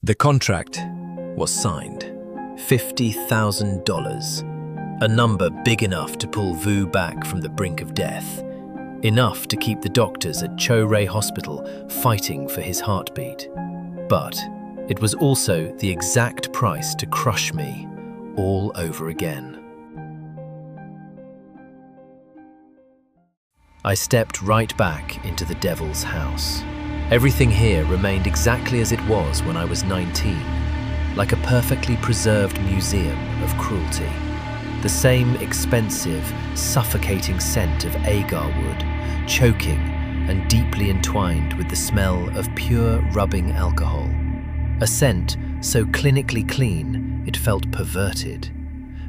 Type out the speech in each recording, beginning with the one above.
The contract was signed. $50,000. A number big enough to pull Vu back from the brink of death. Enough to keep the doctors at Lorye Hospital fighting for his heartbeat. But it was also the exact price to crush me all over again. I stepped right back into the devil's house. Everything here remained exactly as it was when I was 19, like a perfectly preserved museum of cruelty. The same expensive, suffocating scent of agar wood, choking and deeply entwined with the smell of pure rubbing alcohol. A scent so clinically clean it felt perverted,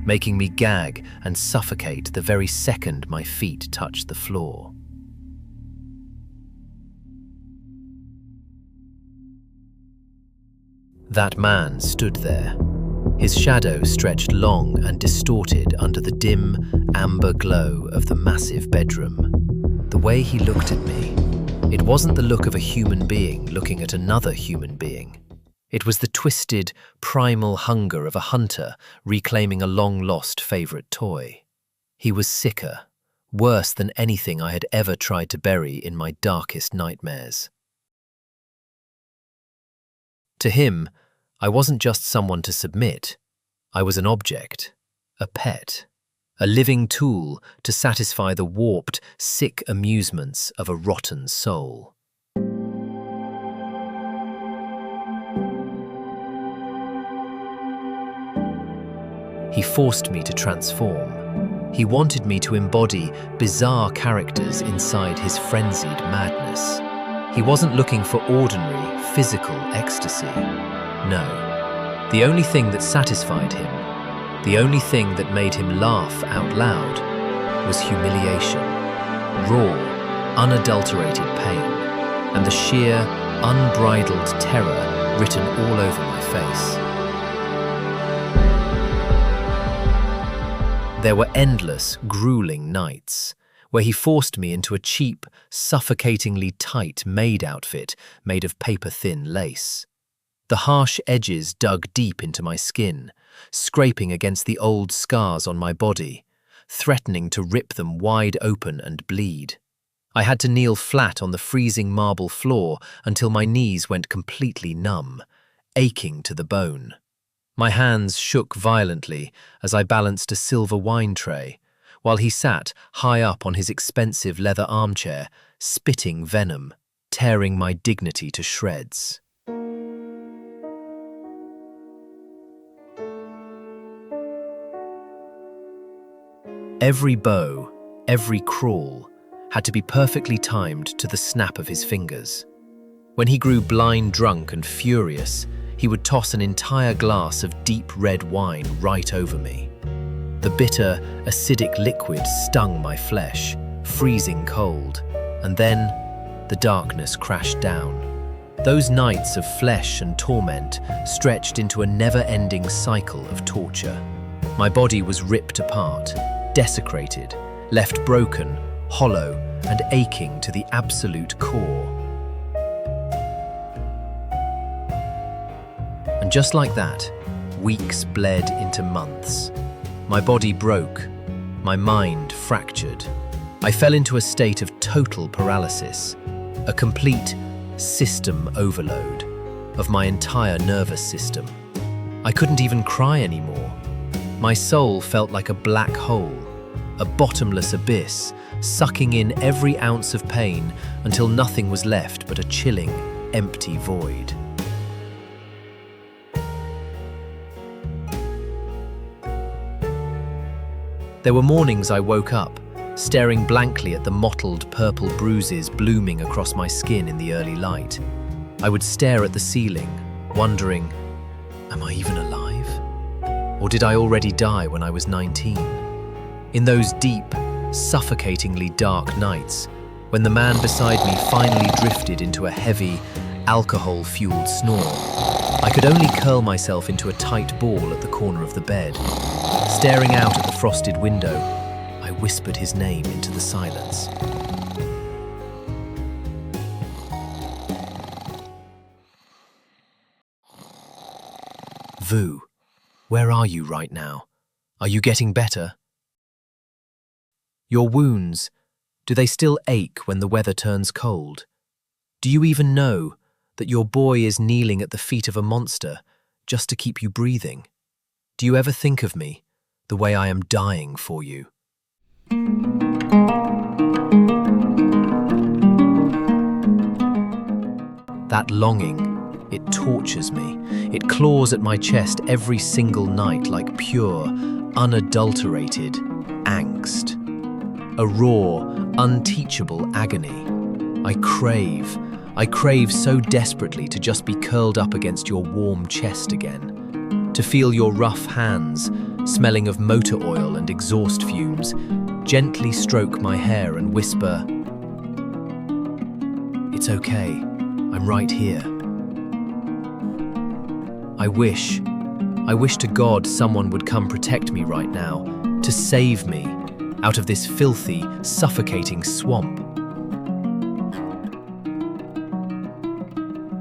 making me gag and suffocate the very second my feet touched the floor. That man stood there, his shadow stretched long and distorted under the dim, amber glow of the massive bedroom. The way he looked at me, it wasn't the look of a human being looking at another human being. It was the twisted, primal hunger of a hunter reclaiming a long-lost favorite toy. He was sicker, worse than anything I had ever tried to bury in my darkest nightmares. To him, I wasn't just someone to submit. I was an object, a pet, a living tool to satisfy the warped, sick amusements of a rotten soul. He forced me to transform. He wanted me to embody bizarre characters inside his frenzied madness. He wasn't looking for ordinary, physical ecstasy. No. The only thing that satisfied him, the only thing that made him laugh out loud, was humiliation. Raw, unadulterated pain, and the sheer, unbridled terror written all over my face. There were endless, grueling nights where he forced me into a cheap, suffocatingly tight maid outfit made of paper-thin lace. The harsh edges dug deep into my skin, scraping against the old scars on my body, threatening to rip them wide open and bleed. I had to kneel flat on the freezing marble floor until my knees went completely numb, aching to the bone. My hands shook violently as I balanced a silver wine tray, while he sat high up on his expensive leather armchair, spitting venom, tearing my dignity to shreds. Every bow, every crawl, had to be perfectly timed to the snap of his fingers. When he grew blind drunk and furious, he would toss an entire glass of deep red wine right over me. The bitter, acidic liquid stung my flesh, freezing cold, and then the darkness crashed down. Those nights of flesh and torment stretched into a never-ending cycle of torture. My body was ripped apart, desecrated, left broken, hollow, and aching to the absolute core. And just like that, weeks bled into months. My body broke, my mind fractured. I fell into a state of total paralysis, a complete system overload of my entire nervous system. I couldn't even cry anymore. My soul felt like a black hole, a bottomless abyss, sucking in every ounce of pain until nothing was left but a chilling, empty void. There were mornings I woke up, staring blankly at the mottled purple bruises blooming across my skin in the early light. I would stare at the ceiling, wondering, am I even alive? Or did I already die when I was 19? In those deep, suffocatingly dark nights, when the man beside me finally drifted into a heavy, alcohol-fueled snore, I could only curl myself into a tight ball at the corner of the bed. Staring out at the frosted window, I whispered his name into the silence. Vu, where are you right now? Are you getting better? Your wounds, do they still ache when the weather turns cold? Do you even know that your boy is kneeling at the feet of a monster just to keep you breathing? Do you ever think of me, the way I am dying for you? That longing, it tortures me. It claws at my chest every single night like pure, unadulterated angst. A raw, unteachable agony. I crave so desperately to just be curled up against your warm chest again. To feel your rough hands, smelling of motor oil and exhaust fumes, gently stroke my hair and whisper, "It's okay, I'm right here." I wish to God someone would come protect me right now, to save me out of this filthy, suffocating swamp.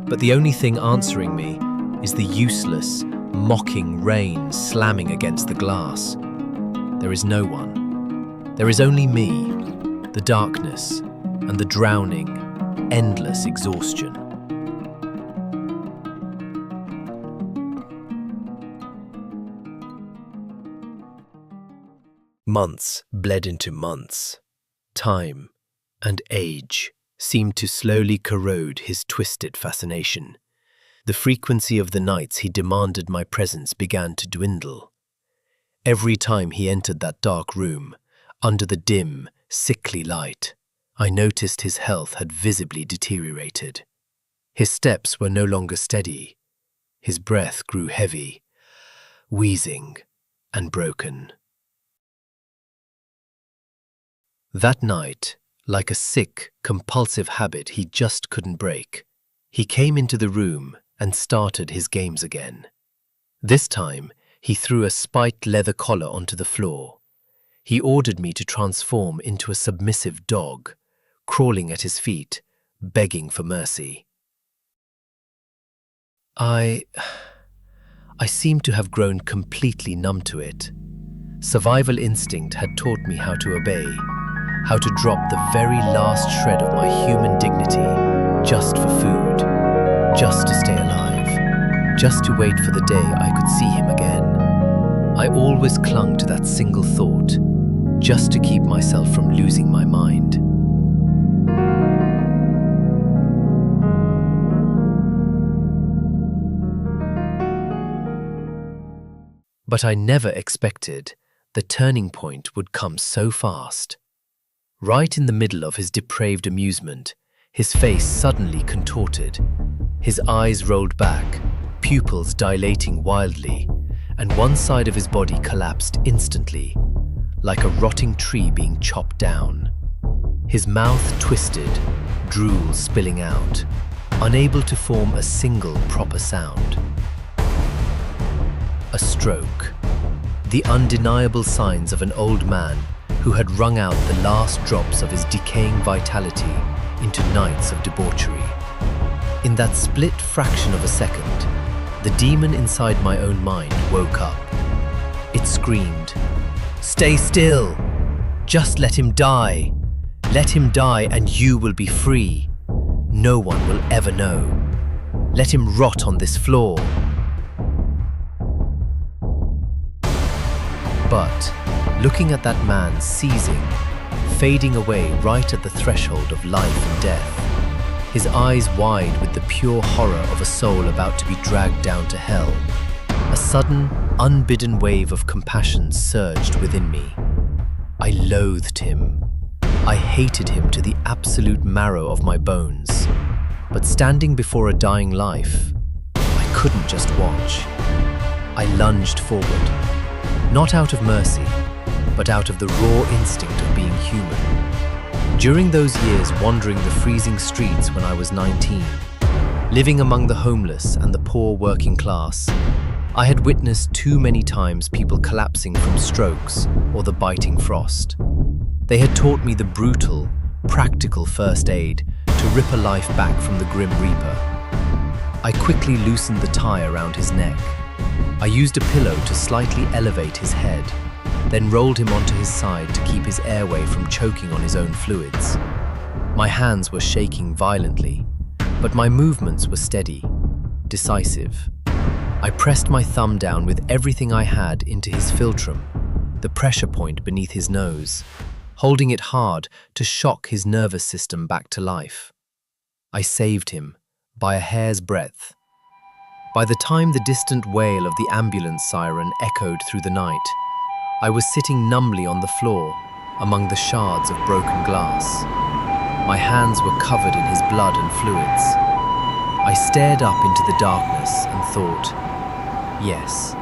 But the only thing answering me is the useless, mocking rain slamming against the glass. There is no one. There is only me, the darkness, and the drowning, endless exhaustion. Months bled into months. Time and age seemed to slowly corrode his twisted fascination. The frequency of the nights he demanded my presence began to dwindle. Every time he entered that dark room, under the dim, sickly light, I noticed his health had visibly deteriorated. His steps were no longer steady. His breath grew heavy, wheezing, and broken. That night, like a sick, compulsive habit he just couldn't break, he came into the room and started his games again. This time, he threw a spiked leather collar onto the floor. He ordered me to transform into a submissive dog, crawling at his feet, begging for mercy. I seemed to have grown completely numb to it. Survival instinct had taught me how to obey, how to drop the very last shred of my human dignity just for food, just to stay alive, just to wait for the day I could see him again. I always clung to that single thought, just to keep myself from losing my mind. But I never expected the turning point would come so fast. Right in the middle of his depraved amusement, his face suddenly contorted. His eyes rolled back, pupils dilating wildly, and one side of his body collapsed instantly, like a rotting tree being chopped down. His mouth twisted, drool spilling out, unable to form a single proper sound. A stroke. The undeniable signs of an old man who had wrung out the last drops of his decaying vitality into nights of debauchery. In that split fraction of a second, the demon inside my own mind woke up. It screamed, "Stay still! Just let him die! Let him die and you will be free. No one will ever know. Let him rot on this floor." But, looking at that man seizing, fading away right at the threshold of life and death, his eyes wide with the pure horror of a soul about to be dragged down to hell, a sudden, unbidden wave of compassion surged within me. I loathed him. I hated him to the absolute marrow of my bones. But standing before a dying life, I couldn't just watch. I lunged forward, not out of mercy, but out of the raw instinct of being human. During those years wandering the freezing streets when I was 19, living among the homeless and the poor working class, I had witnessed too many times people collapsing from strokes or the biting frost. They had taught me the brutal, practical first aid to rip a life back from the grim reaper. I quickly loosened the tie around his neck. I used a pillow to slightly elevate his head, then rolled him onto his side to keep his airway from choking on his own fluids. My hands were shaking violently, but my movements were steady, decisive. I pressed my thumb down with everything I had into his philtrum, the pressure point beneath his nose, holding it hard to shock his nervous system back to life. I saved him by a hair's breadth. By the time the distant wail of the ambulance siren echoed through the night, I was sitting numbly on the floor among the shards of broken glass. My hands were covered in his blood and fluids. I stared up into the darkness and thought, yes,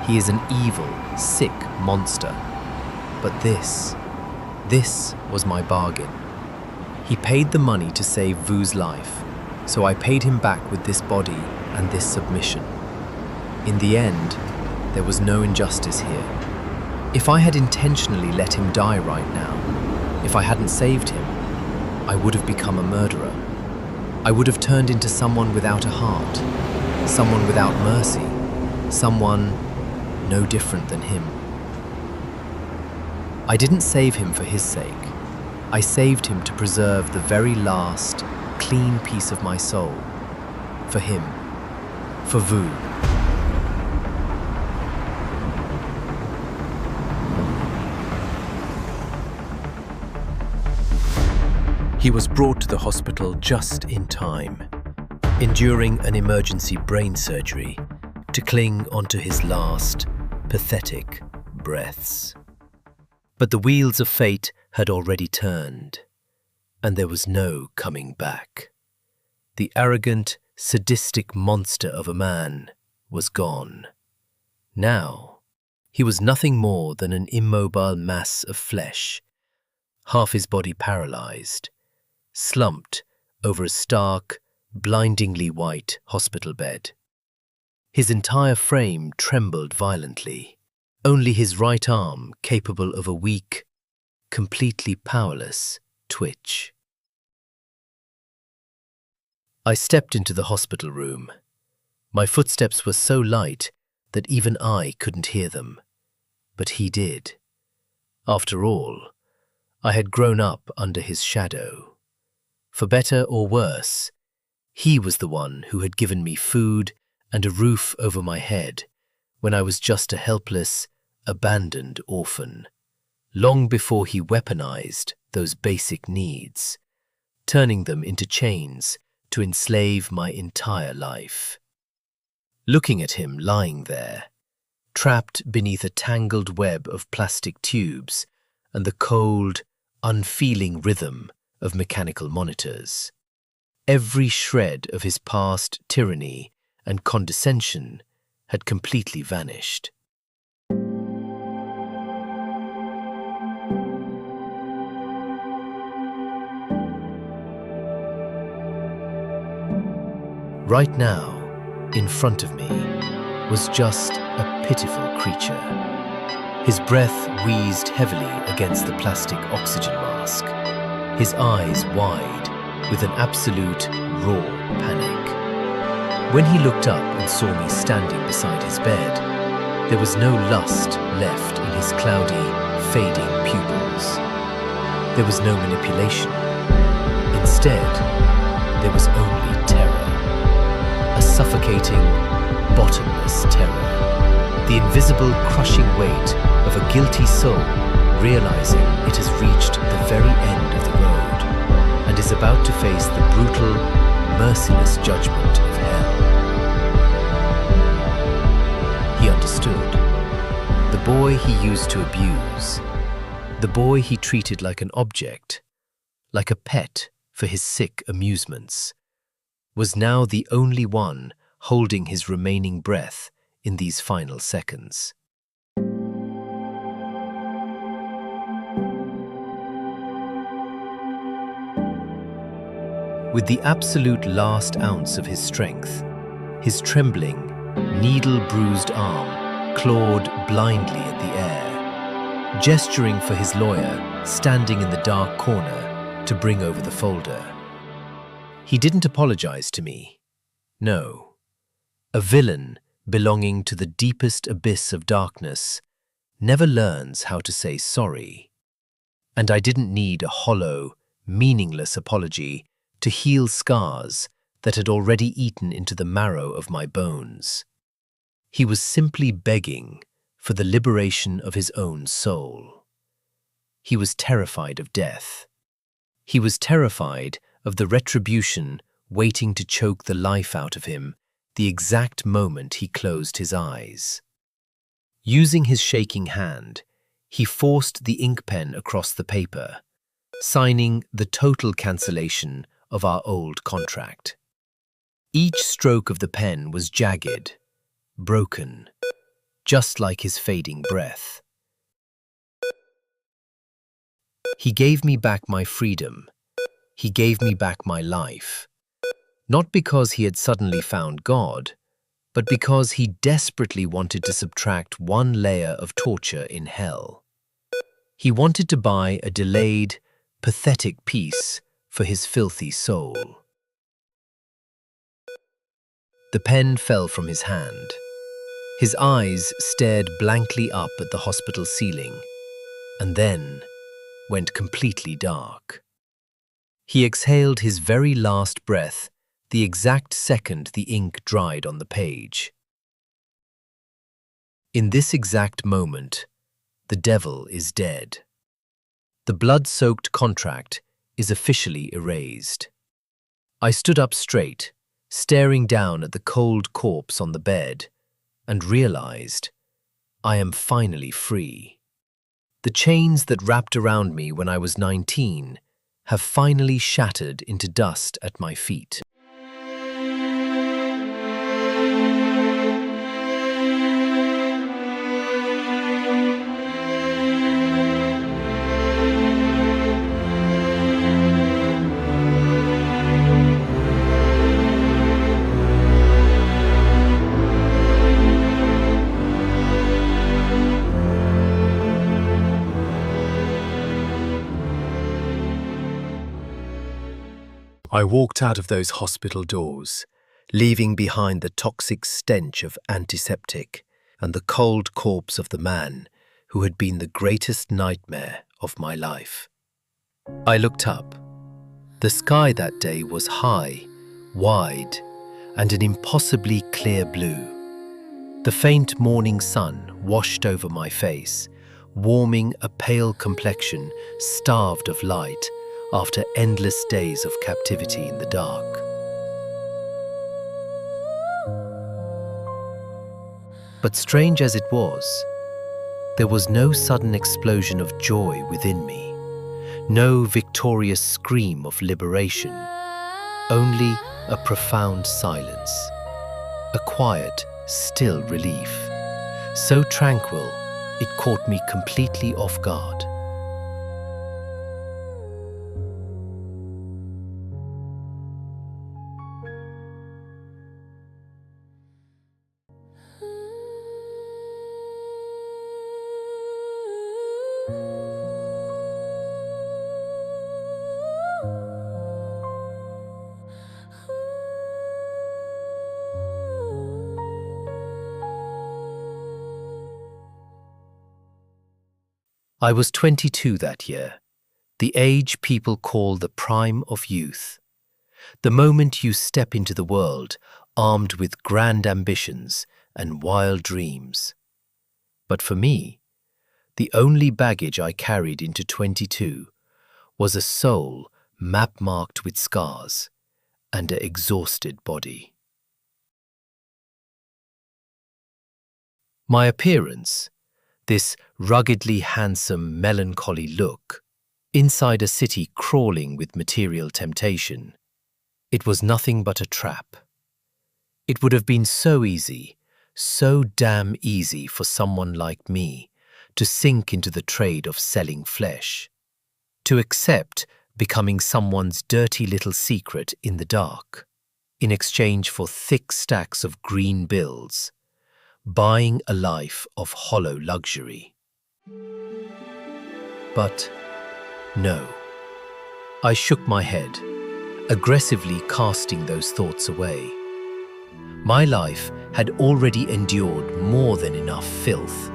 he is an evil, sick monster. But this was my bargain. He paid the money to save Vu's life, so I paid him back with this body and this submission. In the end, there was no injustice here. If I had intentionally let him die right now, if I hadn't saved him, I would have become a murderer. I would have turned into someone without a heart, someone without mercy, someone no different than him. I didn't save him for his sake. I saved him to preserve the very last, clean piece of my soul. For him. For Vu. He was brought to the hospital just in time, enduring an emergency brain surgery to cling onto his last, pathetic breaths. But the wheels of fate had already turned, and there was no coming back. The arrogant, sadistic monster of a man was gone. Now, he was nothing more than an immobile mass of flesh, half his body paralyzed, slumped over a stark, blindingly white hospital bed. His entire frame trembled violently, only his right arm capable of a weak, completely powerless twitch. I stepped into the hospital room. My footsteps were so light that even I couldn't hear them, but he did. After all, I had grown up under his shadow. For better or worse, he was the one who had given me food and a roof over my head when I was just a helpless, abandoned orphan, long before he weaponized those basic needs, turning them into chains to enslave my entire life. Looking at him lying there, trapped beneath a tangled web of plastic tubes and the cold, unfeeling rhythm of mechanical monitors, every shred of his past tyranny and condescension had completely vanished. Right now, in front of me, was just a pitiful creature. His breath wheezed heavily against the plastic oxygen mask, his eyes wide with an absolute raw panic. When he looked up and saw me standing beside his bed, there was no lust left in his cloudy, fading pupils. There was no manipulation. Instead, there was only terror. A suffocating, bottomless terror. The invisible, crushing weight of a guilty soul realizing it has reached the very end of the road and is about to face the brutal, merciless judgment of hell. He understood. The boy he used to abuse, the boy he treated like an object, like a pet for his sick amusements, was now the only one holding his remaining breath in these final seconds. With the absolute last ounce of his strength, his trembling, needle-bruised arm clawed blindly at the air, gesturing for his lawyer standing in the dark corner to bring over the folder. He didn't apologize to me. No. A villain belonging to the deepest abyss of darkness, never learns how to say sorry. And I didn't need a hollow, meaningless apology to heal scars that had already eaten into the marrow of my bones. He was simply begging for the liberation of his own soul. He was terrified of death. He was terrified of the retribution waiting to choke the life out of him the exact moment he closed his eyes. Using his shaking hand, he forced the ink pen across the paper, signing the total cancellation of our old contract. Each stroke of the pen was jagged, broken, just like his fading breath. He gave me back my freedom. He gave me back my life. Not because he had suddenly found God, but because he desperately wanted to subtract one layer of torture in hell. He wanted to buy a delayed, pathetic peace for his filthy soul. The pen fell from his hand. His eyes stared blankly up at the hospital ceiling, and then went completely dark. He exhaled his very last breath the exact second the ink dried on the page. In this exact moment, the devil is dead. The blood-soaked contract is officially erased. I stood up straight, staring down at the cold corpse on the bed, and realized I am finally free. The chains that wrapped around me when I was 19 have finally shattered into dust at my feet. I walked out of those hospital doors, leaving behind the toxic stench of antiseptic and the cold corpse of the man who had been the greatest nightmare of my life. I looked up. The sky that day was high, wide, and an impossibly clear blue. The faint morning sun washed over my face, warming a pale complexion starved of light after endless days of captivity in the dark. But strange as it was, there was no sudden explosion of joy within me, no victorious scream of liberation, only a profound silence, a quiet, still relief, so tranquil it caught me completely off guard. I was 22 that year, the age people call the prime of youth, the moment you step into the world armed with grand ambitions and wild dreams. But for me, the only baggage I carried into 22 was a soul map-marked with scars and an exhausted body. My appearance, this ruggedly handsome, melancholy look, inside a city crawling with material temptation, it was nothing but a trap. It would have been so easy, so damn easy for someone like me to sink into the trade of selling flesh, to accept becoming someone's dirty little secret in the dark, in exchange for thick stacks of green bills, buying a life of hollow luxury. But no. I shook my head, aggressively casting those thoughts away. My life had already endured more than enough filth.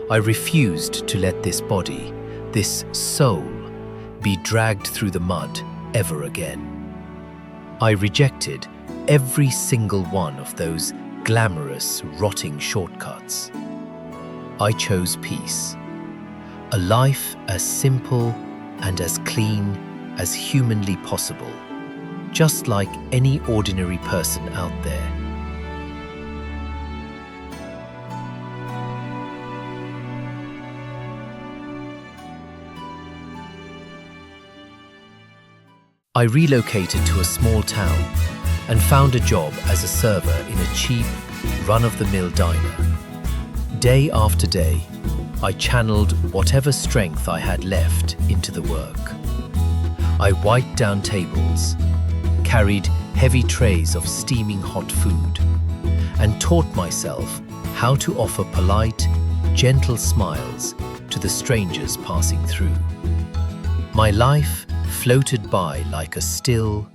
I refused to let this body, this soul, be dragged through the mud ever again. I rejected every single one of those glamorous, rotting shortcuts. I chose peace, a life as simple and as clean as humanly possible, just like any ordinary person out there. I relocated to a small town and found a job as a server in a cheap, run-of-the-mill diner. Day after day, I channeled whatever strength I had left into the work. I wiped down tables, carried heavy trays of steaming hot food, and taught myself how to offer polite, gentle smiles to the strangers passing through. My life floated by like a still,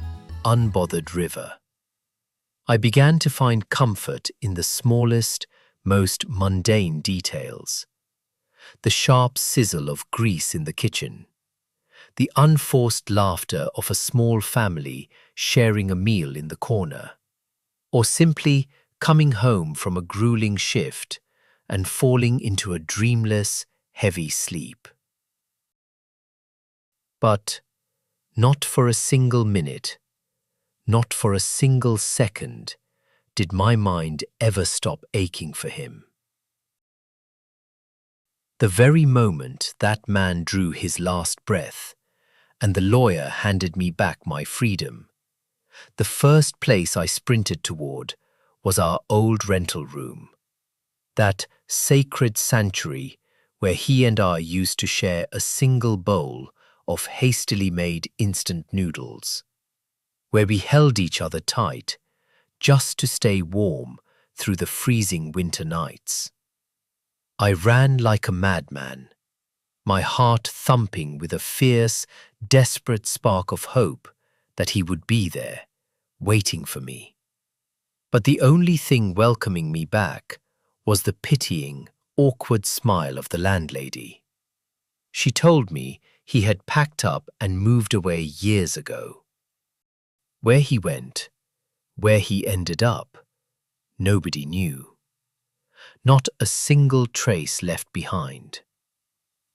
unbothered river. I began to find comfort in the smallest, most mundane details. The sharp sizzle of grease in the kitchen, the unforced laughter of a small family sharing a meal in the corner, or simply coming home from a grueling shift and falling into a dreamless, heavy sleep. But not for a single minute, not for a single second, did my mind ever stop aching for him. The very moment that man drew his last breath, and the lawyer handed me back my freedom, the first place I sprinted toward was our old rental room, that sacred sanctuary where he and I used to share a single bowl of hastily made instant noodles, where we held each other tight just to stay warm through the freezing winter nights. I ran like a madman, my heart thumping with a fierce, desperate spark of hope that he would be there, waiting for me. But the only thing welcoming me back was the pitying, awkward smile of the landlady. She told me he had packed up and moved away years ago. Where he went, where he ended up, nobody knew. Not a single trace left behind.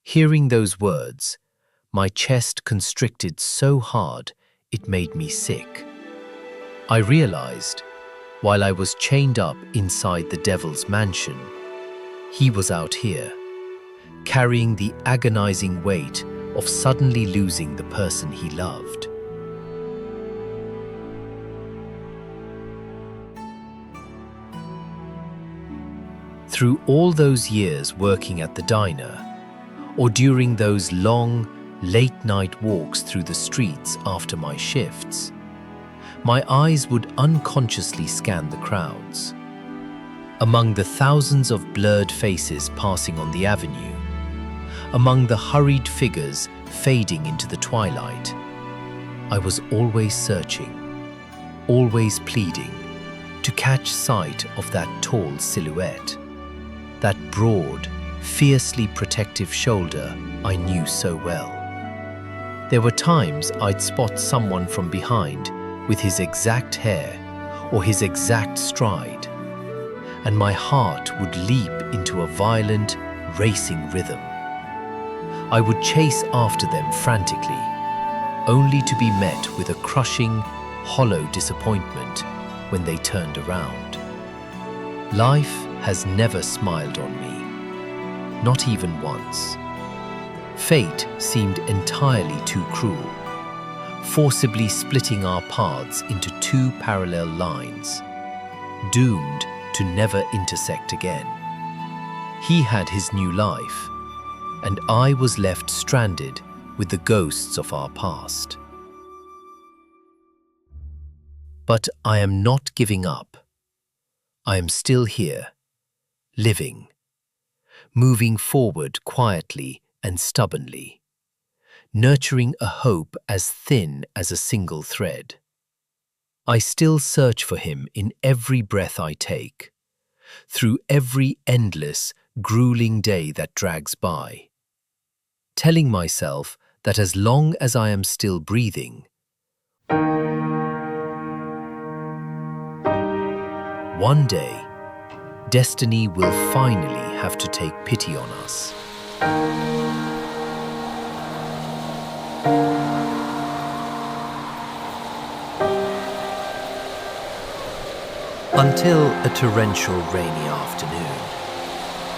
Hearing those words, my chest constricted so hard it made me sick. I realized, while I was chained up inside the devil's mansion, he was out here, carrying the agonizing weight of suddenly losing the person he loved. Through all those years working at the diner, or during those long, late-night walks through the streets after my shifts, my eyes would unconsciously scan the crowds. Among the thousands of blurred faces passing on the avenue, among the hurried figures fading into the twilight, I was always searching, always pleading, to catch sight of that tall silhouette, that broad, fiercely protective shoulder I knew so well. There were times I'd spot someone from behind with his exact hair or his exact stride, and my heart would leap into a violent, racing rhythm. I would chase after them frantically, only to be met with a crushing, hollow disappointment when they turned around. Life has never smiled on me, not even once. Fate seemed entirely too cruel, forcibly splitting our paths into two parallel lines, doomed to never intersect again. He had his new life, and I was left stranded with the ghosts of our past. But I am not giving up. I am still here, living, moving forward quietly and stubbornly, nurturing a hope as thin as a single thread. I still search for him in every breath I take, through every endless, grueling day that drags by, telling myself that as long as I am still breathing, one day, destiny will finally have to take pity on us. Until a torrential rainy afternoon,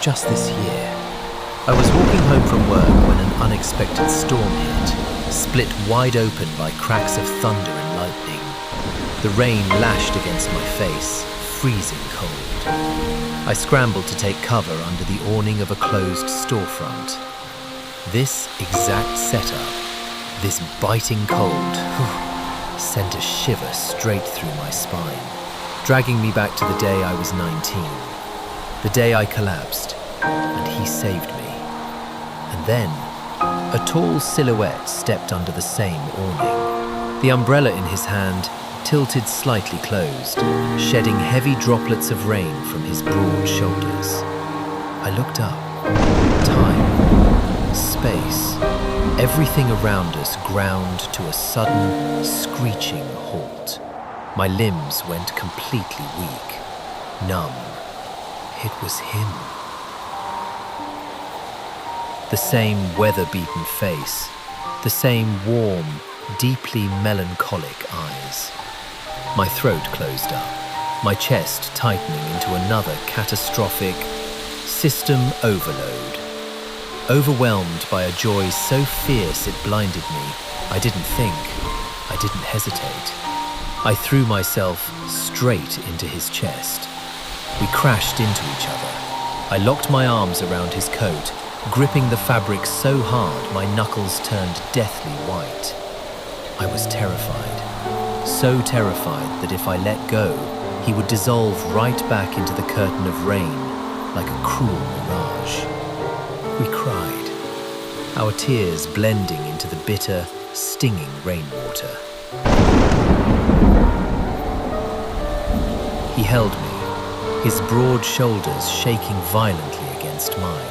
just this year, I was walking home from work when an unexpected storm hit, split wide open by cracks of thunder and lightning. The rain lashed against my face, freezing cold. I scrambled to take cover under the awning of a closed storefront. This exact setup, this biting cold, sent a shiver straight through my spine, dragging me back to the day I was 19, the day I collapsed, and he saved me. And then, a tall silhouette stepped under the same awning, the umbrella in his hand tilted slightly closed, shedding heavy droplets of rain from his broad shoulders. I looked up. Time, space, everything around us ground to a sudden, screeching halt. My limbs went completely weak, numb. It was him. The same weather-beaten face, the same warm, deeply melancholic eyes. My throat closed up, my chest tightening into another catastrophic system overload. Overwhelmed by a joy so fierce it blinded me, I didn't think, I didn't hesitate. I threw myself straight into his chest. We crashed into each other. I locked my arms around his coat, gripping the fabric so hard my knuckles turned deathly white. I was terrified, so terrified that if I let go, he would dissolve right back into the curtain of rain like a cruel mirage. We cried, our tears blending into the bitter, stinging rainwater. He held me, his broad shoulders shaking violently against mine.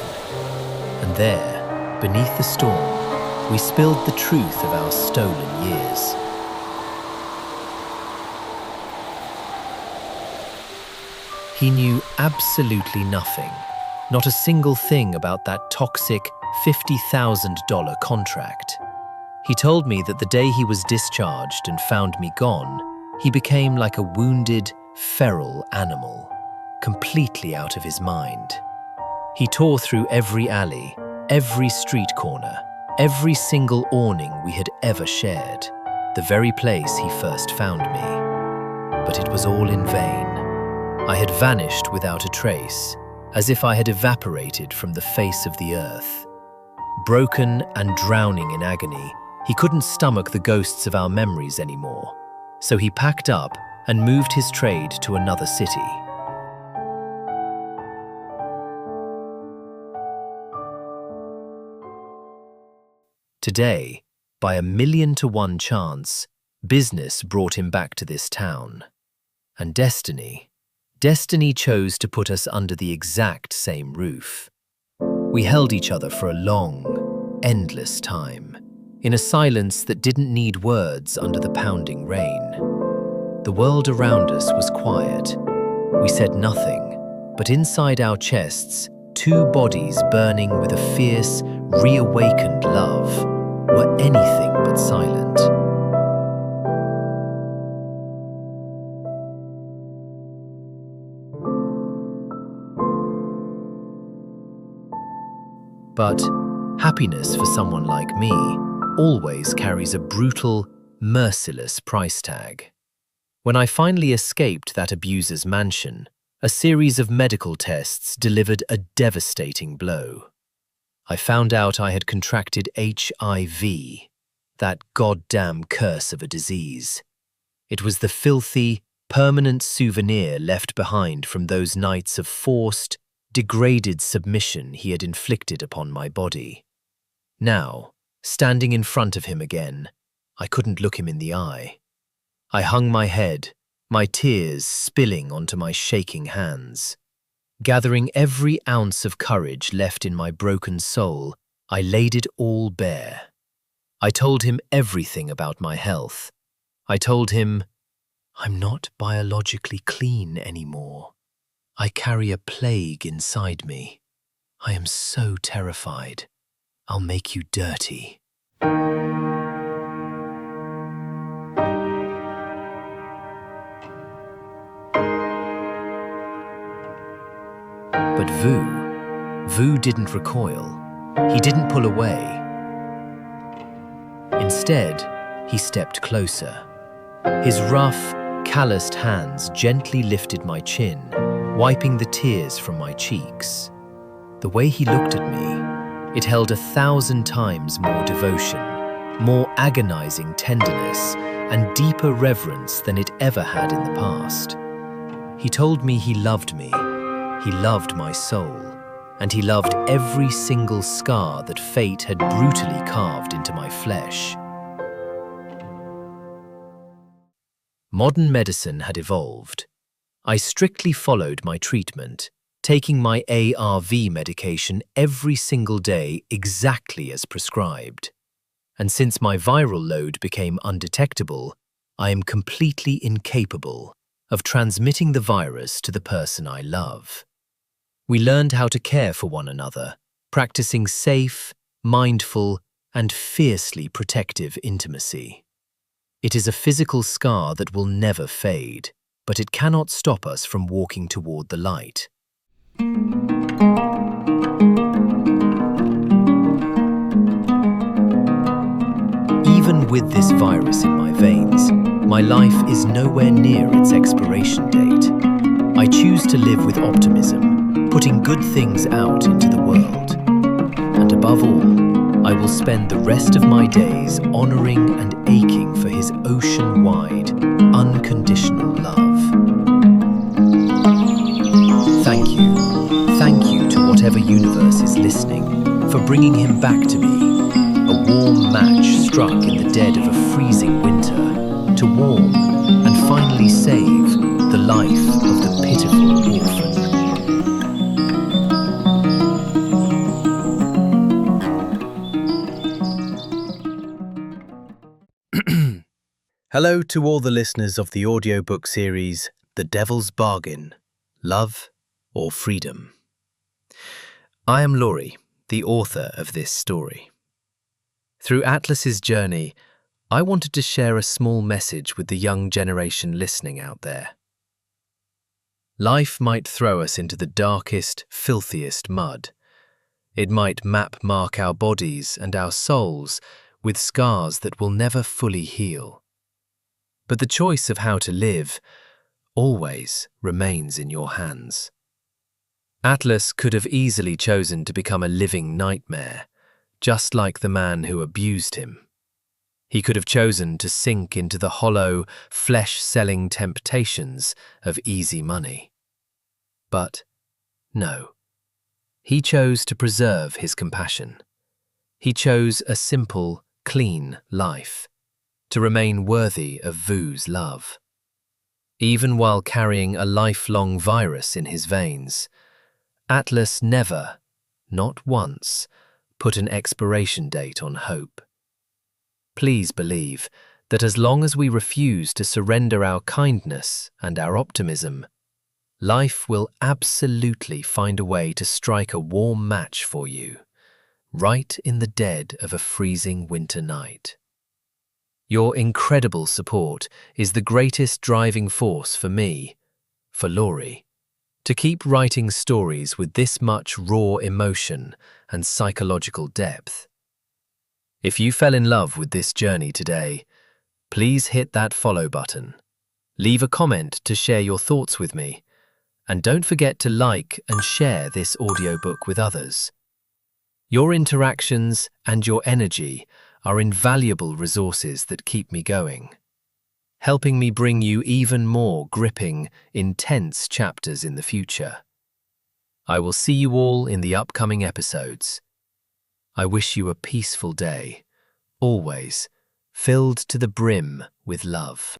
And there, beneath the storm, we spilled the truth of our stolen years. He knew absolutely nothing, not a single thing about that toxic $50,000 contract. He told me that the day he was discharged and found me gone, he became like a wounded, feral animal, completely out of his mind. He tore through every alley, every street corner, every single awning we had ever shared, the very place he first found me. But it was all in vain. I had vanished without a trace, as if I had evaporated from the face of the earth. Broken and drowning in agony, he couldn't stomach the ghosts of our memories anymore, so he packed up and moved his trade to another city. Today, by a 1,000,000-to-1 chance, business brought him back to this town. And destiny chose to put us under the exact same roof. We held each other for a long, endless time, in a silence that didn't need words under the pounding rain. The world around us was quiet. We said nothing, but inside our chests, two bodies burning with a fierce, reawakened love were anything but silent. But happiness for someone like me always carries a brutal, merciless price tag. When I finally escaped that abuser's mansion, a series of medical tests delivered a devastating blow. I found out I had contracted HIV, that goddamn curse of a disease. It was the filthy, permanent souvenir left behind from those nights of forced, degraded submission he had inflicted upon my body. Now, standing in front of him again, I couldn't look him in the eye. I hung my head, my tears spilling onto my shaking hands. Gathering every ounce of courage left in my broken soul, I laid it all bare. I told him everything about my health. I told him, "I'm not biologically clean anymore. I carry a plague inside me. I am so terrified. I'll make you dirty." But Vu didn't recoil. He didn't pull away. Instead, he stepped closer. His rough, calloused hands gently lifted my chin, wiping the tears from my cheeks. The way he looked at me, it held 1,000 times more devotion, more agonizing tenderness, and deeper reverence than it ever had in the past. He told me he loved me, he loved my soul, and he loved every single scar that fate had brutally carved into my flesh. Modern medicine had evolved. I strictly followed my treatment, taking my ARV medication every single day exactly as prescribed. And since my viral load became undetectable, I am completely incapable of transmitting the virus to the person I love. We learned how to care for one another, practicing safe, mindful, and fiercely protective intimacy. It is a physical scar that will never fade, but it cannot stop us from walking toward the light. Even with this virus in my veins, my life is nowhere near its expiration date. I choose to live with optimism, putting good things out into the world. And above all, I will spend the rest of my days honoring and aching for his ocean-wide, unconditional love. Thank you. Thank you to whatever universe is listening for bringing him back to me. A warm match struck in the dead of a freezing winter to warm and finally save the life of the pitiful orphan. Hello to all the listeners of the audiobook series The Devil's Bargain, Love or Freedom. I am Lorye, the author of this story. Through Atlas's journey, I wanted to share a small message with the young generation listening out there. Life might throw us into the darkest, filthiest mud. It might mark our bodies and our souls with scars that will never fully heal. But the choice of how to live always remains in your hands. Atlas could have easily chosen to become a living nightmare, just like the man who abused him. He could have chosen to sink into the hollow, flesh-selling temptations of easy money. But no, he chose to preserve his compassion. He chose a simple, clean life, to remain worthy of Vu's love. Even while carrying a lifelong virus in his veins, Atlas never, not once, put an expiration date on hope. Please believe that as long as we refuse to surrender our kindness and our optimism, life will absolutely find a way to strike a warm match for you, right in the dead of a freezing winter night. Your incredible support is the greatest driving force for me, for Lorye, to keep writing stories with this much raw emotion and psychological depth. If you fell in love with this journey today, please hit that follow button, leave a comment to share your thoughts with me, and don't forget to like and share this audiobook with others. Your interactions and your energy are invaluable resources that keep me going, helping me bring you even more gripping, intense chapters in the future. I will see you all in the upcoming episodes. I wish you a peaceful day, always filled to the brim with love.